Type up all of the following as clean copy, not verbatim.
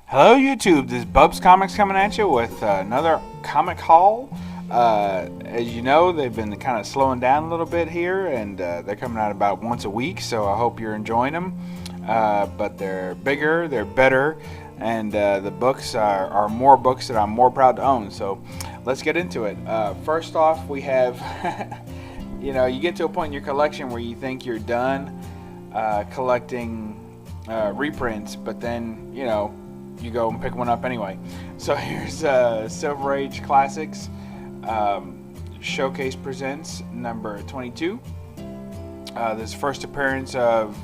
Hello YouTube, this is BUB'S Comics coming at you with another comic haul. As you know, they've been kind of slowing down a little bit here, and they're coming out about once a week, so I hope you're enjoying them. But they're bigger, they're better, and the books are more books that I'm more proud to own. So let's get into it. First off, we have, you know, you get to a point in your collection where you think you're done collecting reprints, but then, you know, you go and pick one up anyway. So here's Silver Age Classics Showcase Presents number 22. This first appearance of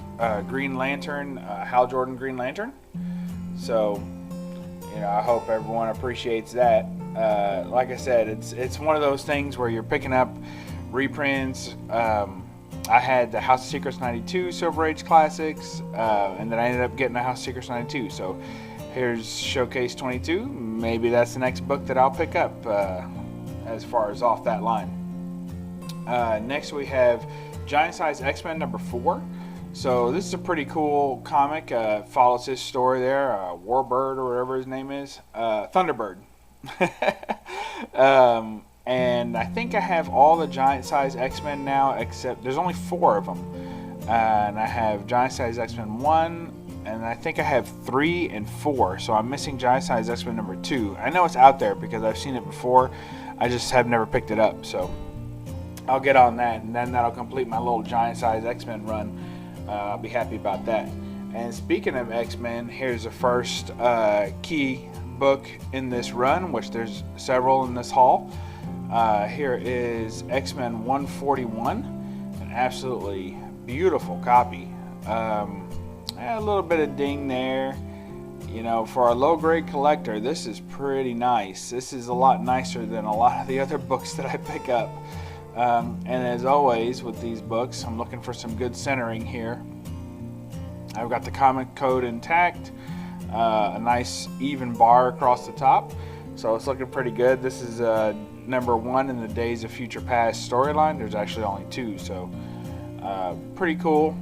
Green Lantern, Hal Jordan Green Lantern. So, you know, I hope everyone appreciates that. Like I said, it's one of those things where you're picking up reprints. I had the House of Secrets 92 Silver Age Classics, and then I ended up getting the House of Secrets 92. So here's Showcase 22. Maybe that's the next book that I'll pick up as far as off that line. Next we have Giant Size X-Men number 4. So this is a pretty cool comic. Follows his story there, Warbird or whatever his name is. Thunderbird. And I think I have all the Giant Size X-Men now, except there's only 4 of them. And I have Giant Size X-Men 1, and I think I have 3 and 4, so I'm missing Giant Size X-Men number 2. I know it's out there because I've seen it before, I just have never picked it up, so I'll get on that, and then that'll complete my little Giant Size X-Men run. I'll be happy about that. And speaking of X-Men, here's the first key book in this run, which there's several in this haul. Here is X-Men 141, an absolutely beautiful copy. A little bit of ding there. You know, for a low-grade collector, this is pretty nice. This is a lot nicer than a lot of the other books that I pick up. And as always with these books, I'm looking for some good centering here. I've got the comic code intact, a nice even bar across the top, so it's looking pretty good. This is number 1 in the Days of Future Past storyline. There's actually only 2, so pretty cool.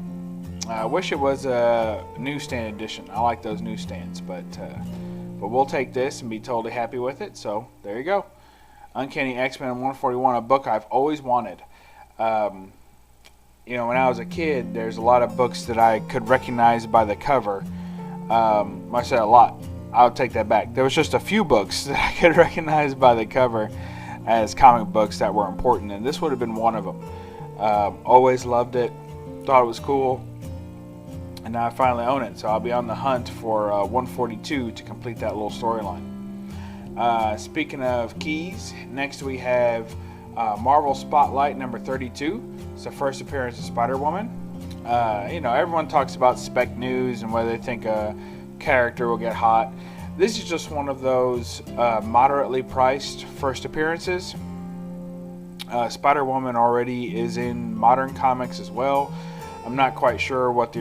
I wish it was a newsstand edition. I like those newsstands, but we'll take this and be totally happy with it. So there you go. Uncanny XMen 141, a book I've always wanted. You know, when I was a kid, there's a lot of books that I could recognize by the cover. I said a lot. I'll take that back. There was just a few books that I could recognize by the cover as comic books that were important, and this would have been one of them. Always loved it. Thought it was cool. And now I finally own it, so I'll be on the hunt for 142 to complete that little storyline. Speaking of keys, next we have Marvel Spotlight number 32. It's the first appearance of Spider-Woman. You know, everyone talks about spec news and whether they think a character will get hot. This is just one of those moderately priced first appearances. Spider-Woman already is in modern comics as well. I'm not quite sure what the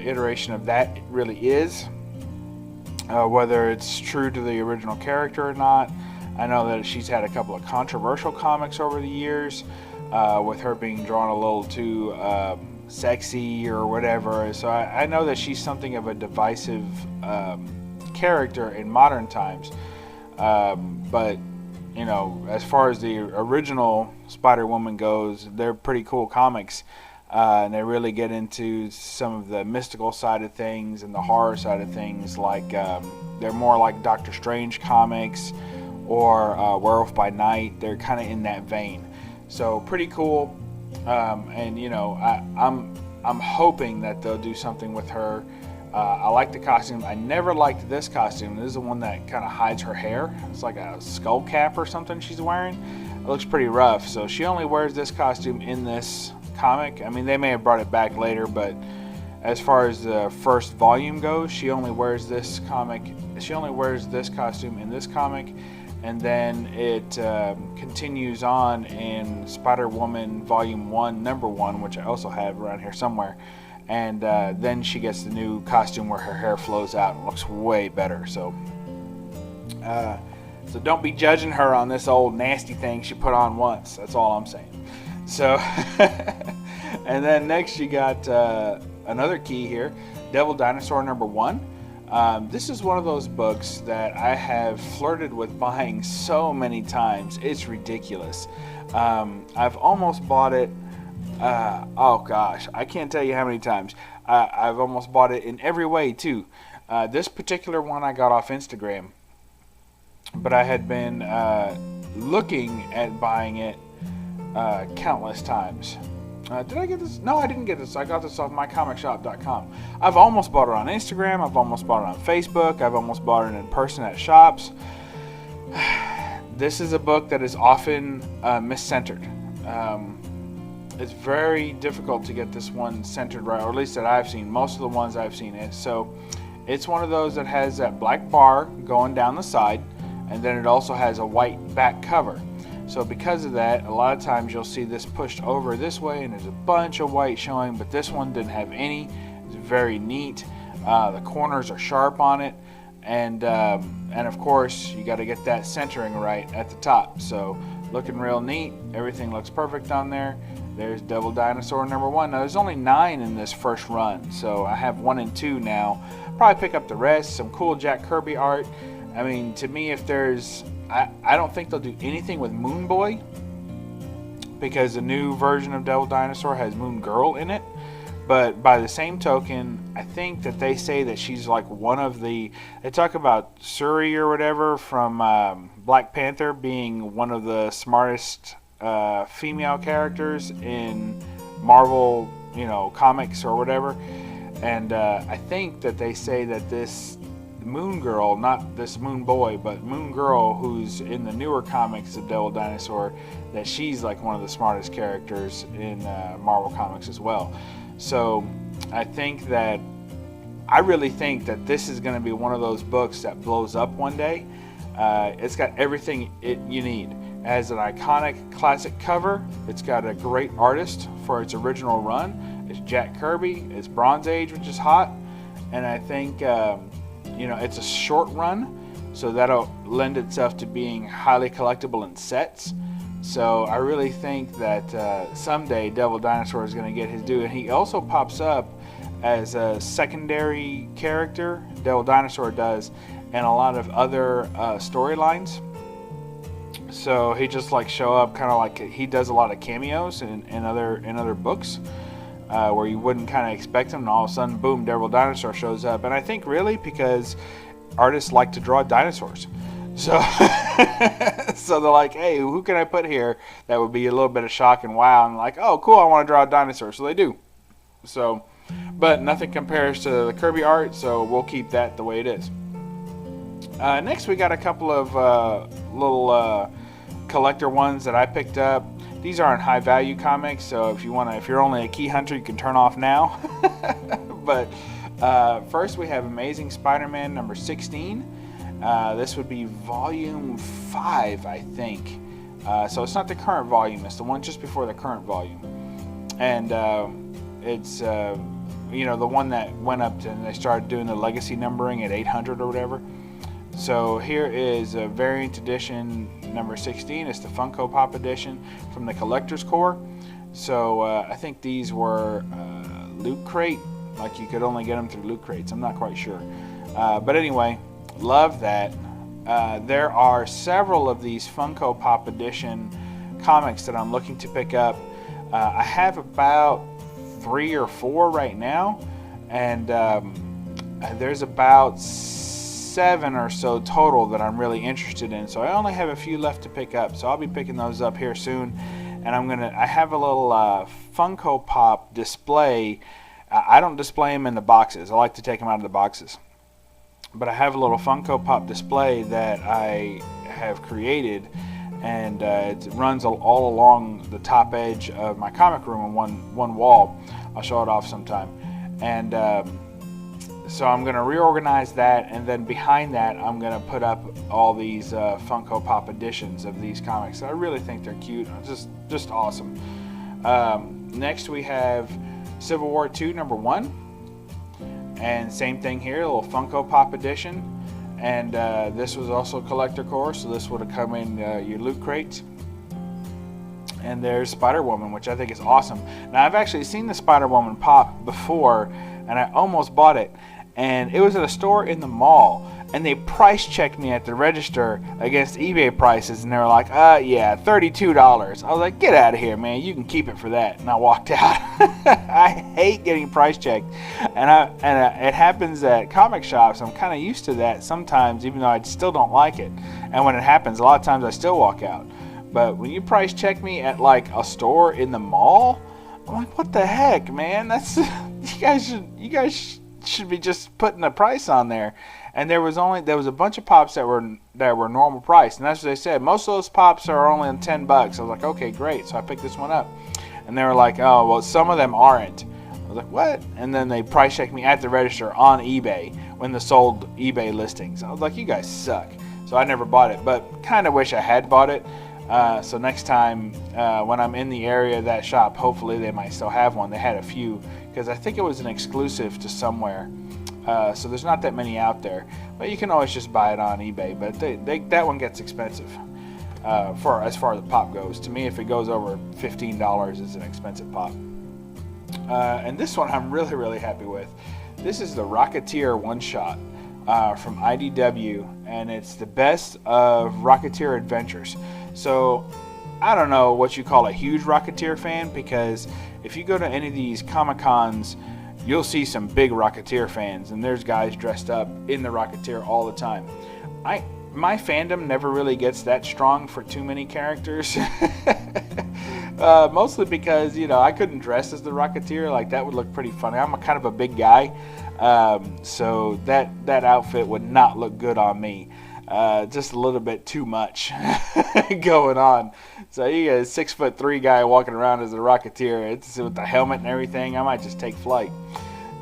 iteration of that really is, whether it's true to the original character or not. I know that she's had a couple of controversial comics over the years, with her being drawn a little too sexy or whatever. So I know that she's something of a divisive character in modern times. But you know, as far as the original Spider-Woman goes, they're pretty cool comics. And they really get into some of the mystical side of things and the horror side of things. Like they're more like Doctor Strange comics or Werewolf by Night. They're kind of in that vein. So pretty cool. And you know, I'm hoping that they'll do something with her. I like the costume. I never liked this costume. This is the one that kind of hides her hair. It's like a skull cap or something she's wearing. It looks pretty rough. So she only wears this costume in this comic. I mean, they may have brought it back later, but as far as the first volume goes, she only wears this costume in this comic, and then it continues on in Spider-Woman Volume 1, Number 1, which I also have around here somewhere, and then she gets the new costume where her hair flows out and looks way better. So don't be judging her on this old nasty thing she put on once. That's all I'm saying. So And then next you got another key here, Devil Dinosaur #1. This is one of those books that I have flirted with buying so many times. It's ridiculous. I've almost bought it, oh gosh, I can't tell you how many times. I've almost bought it in every way too. This particular one I got off Instagram, but I had been looking at buying it countless times. Did I get this? No, I didn't get this. I got this off mycomicshop.com. I've almost bought it on Instagram. I've almost bought it on Facebook. I've almost bought it in person at shops. This is a book that is often miscentered. It's very difficult to get this one centered right, or at least that I've seen. Most of the ones I've seen it. So it's one of those that has that black bar going down the side, and then it also has a white back cover. So because of that, a lot of times you'll see this pushed over this way and there's a bunch of white showing, but this one didn't have any. It's very neat. The corners are sharp on it, and of course you got to get that centering right at the top. So looking real neat. Everything looks perfect on there. There's Devil Dinosaur #1. Now there's only 9 in this first run, so I have 1 and 2 now. Probably pick up the rest. Some cool Jack Kirby art. I mean, to me, if there's, I don't think they'll do anything with Moon Boy, because the new version of Devil Dinosaur has Moon Girl in it. But by the same token, I think that they say that she's like one of the, they talk about Shuri or whatever from Black Panther being one of the smartest female characters in Marvel, comics or whatever. And I think that they say that this Moon Girl, not this Moon Boy, but Moon Girl, who's in the newer comics of Devil Dinosaur, that she's like one of the smartest characters in Marvel comics as well. So I really think that this is going to be one of those books that blows up one day. It's got everything you need. It has an iconic classic cover. It's got a great artist for its original run. It's Jack Kirby. It's Bronze Age, which is hot. And I think it's a short run, so that'll lend itself to being highly collectible in sets. So I really think that someday Devil Dinosaur is going to get his due. And he also pops up as a secondary character, Devil Dinosaur does, and a lot of other storylines. So he just like show up kind of like he does a lot of cameos in other books. Where you wouldn't kind of expect him, and all of a sudden, boom, Devil Dinosaur shows up. And I think really because artists like to draw dinosaurs. So, so they're like, hey, who can I put here that would be a little bit of shock and wow? And like, oh, cool, I want to draw a dinosaur. So they do. So, but nothing compares to the Kirby art, so we'll keep that the way it is. Next, we got a couple of little collector ones that I picked up. These aren't high value comics, so if you're only a key hunter, you can turn off now. But first we have Amazing Spider-Man #16. This would be volume 5, I think. So it's not the current volume, it's the one just before the current volume. And it's the one that went up to, and they started doing the legacy numbering at 800 or whatever. So here is a variant edition #16. It's the Funko Pop edition from the Collector's Core. So I think these were Loot Crate. Like you could only get them through Loot Crates. I'm not quite sure. But anyway, love that. There are several of these Funko Pop edition comics that I'm looking to pick up. I have about 3 or 4 right now. And there's about 7 or so total that I'm really interested in, so I only have a few left to pick up, so I'll be picking those up here soon. And I have a little Funko Pop display. I don't display them in the boxes. I like to take them out of the boxes, but I have a little Funko Pop display that I have created, and it runs all along the top edge of my comic room on one wall. I'll show it off sometime. And so I'm going to reorganize that, and then behind that I'm going to put up all these Funko Pop editions of these comics. I really think they're cute. Just awesome. Next we have Civil War II #1. And same thing here, a little Funko Pop edition. And this was also Collector Core, so this would have come in your Loot Crates. And there's Spider-Woman, which I think is awesome. Now, I've actually seen the Spider-Woman pop before, and I almost bought it. And it was at a store in the mall, and they price checked me at the register against eBay prices, and they were like, yeah, $32. I was like, get out of here, man. You can keep it for that. And I walked out. I hate getting price checked. And it happens at comic shops. I'm kind of used to that sometimes, even though I still don't like it. And when it happens, a lot of times I still walk out. But when you price check me at like a store in the mall, I'm like, what the heck, man? That's you guys should be just putting a price on there. And there was a bunch of pops that were normal price, and that's what they said. Most of those pops are only $10. I was like, okay, great. So I picked this one up, and they were like, oh, well, some of them aren't. I was like, what? And then they price checked me at the register on eBay when they sold eBay listings. I was like, you guys suck. So I never bought it, but kind of wish I had bought it. So next time when I'm in the area of that shop, hopefully they might still have one. They had a few, because I think it was an exclusive to somewhere. So there's not that many out there, but you can always just buy it on eBay. But that one gets expensive for as far as the pop goes. To me, if it goes over $15, it's an expensive pop. And this one I'm really, really happy with. This is the Rocketeer one-shot from IDW, and it's the best of Rocketeer adventures. So I don't know what you call a huge Rocketeer fan, because if you go to any of these Comic-Cons, you'll see some big Rocketeer fans, and there's guys dressed up in the Rocketeer all the time. My fandom never really gets that strong for too many characters. Mostly because, I couldn't dress as the Rocketeer. Like, that would look pretty funny. I'm kind of a big guy, so that outfit would not look good on me. Just a little bit too much going on. So you got a 6'3" guy walking around as a Rocketeer. It's with the helmet and everything. I might just take flight.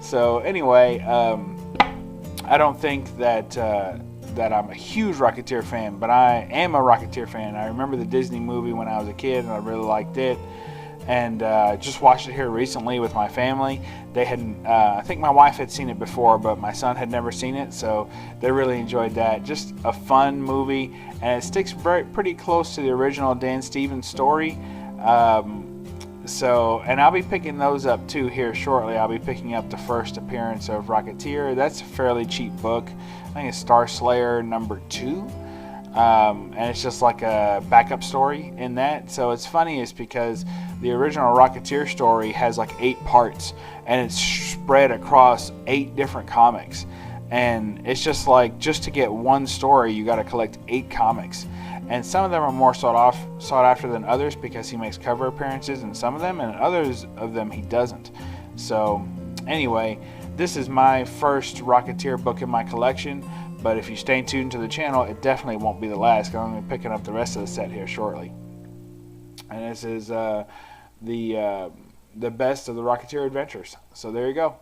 So anyway, I don't think that I'm a huge Rocketeer fan, but I am a Rocketeer fan. I remember the Disney movie when I was a kid, and I really liked it. And just watched it here recently with my family. They hadn't, I think my wife had seen it before, but my son had never seen it, so they really enjoyed that. Just a fun movie, and it sticks pretty close to the original Dan Stevens story. And I'll be picking those up too here shortly. I'll be picking up the first appearance of Rocketeer. That's a fairly cheap book. I think it's Star Slayer #2. And it's just like a backup story in that. So it's funny is because the original Rocketeer story has like 8 parts, and it's spread across 8 different comics. And it's just like, just to get one story, you got to collect 8 comics. And some of them are more sought after than others because he makes cover appearances in some of them, and others of them he doesn't. So anyway, this is my first Rocketeer book in my collection. But if you stay tuned to the channel, it definitely won't be the last, because I'm going to be picking up the rest of the set here shortly. And this is the best of the Rocketeer adventures. So there you go.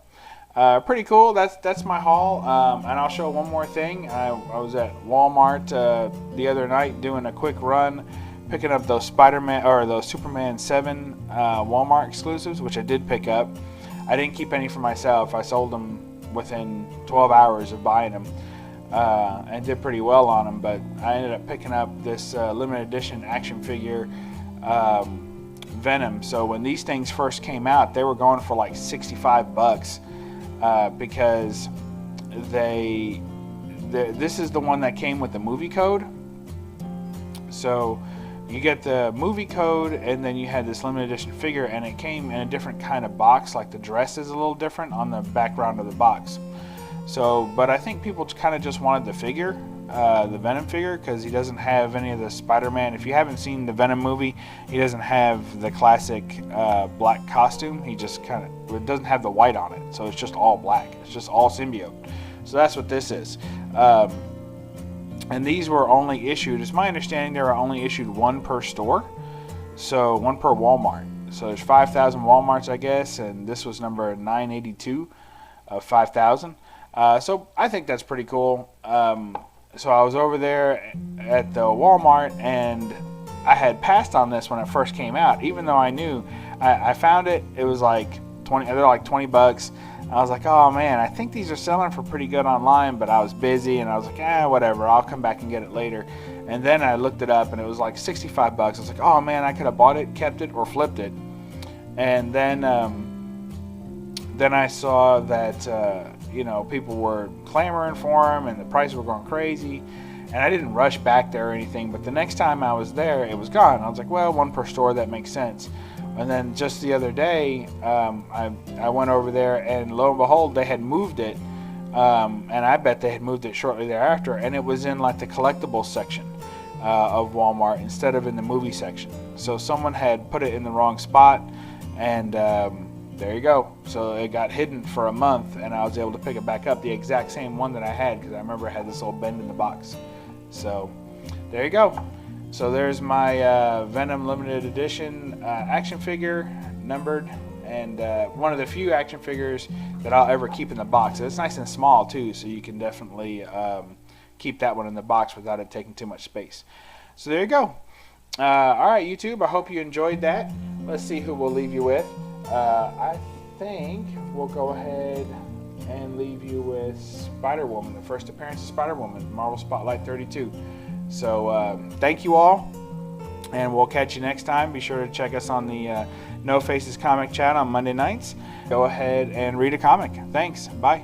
Pretty cool. That's my haul. And I'll show one more thing. I was at Walmart the other night doing a quick run, picking up those Spider-Man or those Superman 7 Walmart exclusives, which I did pick up. I didn't keep any for myself. I sold them within 12 hours of buying them. And did pretty well on them, but I ended up picking up this limited edition action figure Venom. So when these things first came out, they were going for like $65 because this is the one that came with the movie code. So you get the movie code, and then you had this limited edition figure, and it came in a different kind of box. Like the dress is a little different on the background of the box. So, but I think people kind of just wanted the figure, the Venom figure, because he doesn't have any of the Spider-Man. If you haven't seen the Venom movie, he doesn't have the classic black costume. He just it doesn't have the white on it, so it's just all black. It's just all symbiote. So that's what this is. And these were only issued, it's my understanding, they were only issued 1 per store, so 1 per Walmart. So there's 5,000 Walmarts, I guess, and this was number 982 of 5,000. So I think that's pretty cool. So I was over there at the Walmart, and I had passed on this when it first came out, even though I knew. I found it. It was like they're like $20. I was like, oh man, I think these are selling for pretty good online, but I was busy, and I was like, whatever, I'll come back and get it later. And then I looked it up and it was like 65 bucks. I was like, oh man, I could have bought it, kept it, or flipped it. And then I saw that you know, people were clamoring for them and the prices were going crazy. And I didn't rush back there or anything, but the next time I was there, it was gone. I was like, well, one per store, that makes sense. And then just the other day, I went over there, and lo and behold, they had moved it. And I bet they had moved it shortly thereafter, and it was in like the collectibles section of Walmart instead of in the movie section. So someone had put it in the wrong spot, and there you go. So it got hidden for a month, and I was able to pick it back up, the exact same one that I had, because I remember it had this little bend in the box. So there you go. So there's my Venom limited edition action figure, numbered, and one of the few action figures that I'll ever keep in the box. It's nice and small too, so you can definitely keep that one in the box without it taking too much space. So there you go. All right, YouTube, I hope you enjoyed that. Let's see who we'll leave you with. I think we'll go ahead and leave you with Spider-Woman, the first appearance of Spider-Woman, Marvel Spotlight 32. So thank you all, and we'll catch you next time. Be sure to check us on the No Faces comic chat on Monday nights. Go ahead and read a comic. Thanks. Bye.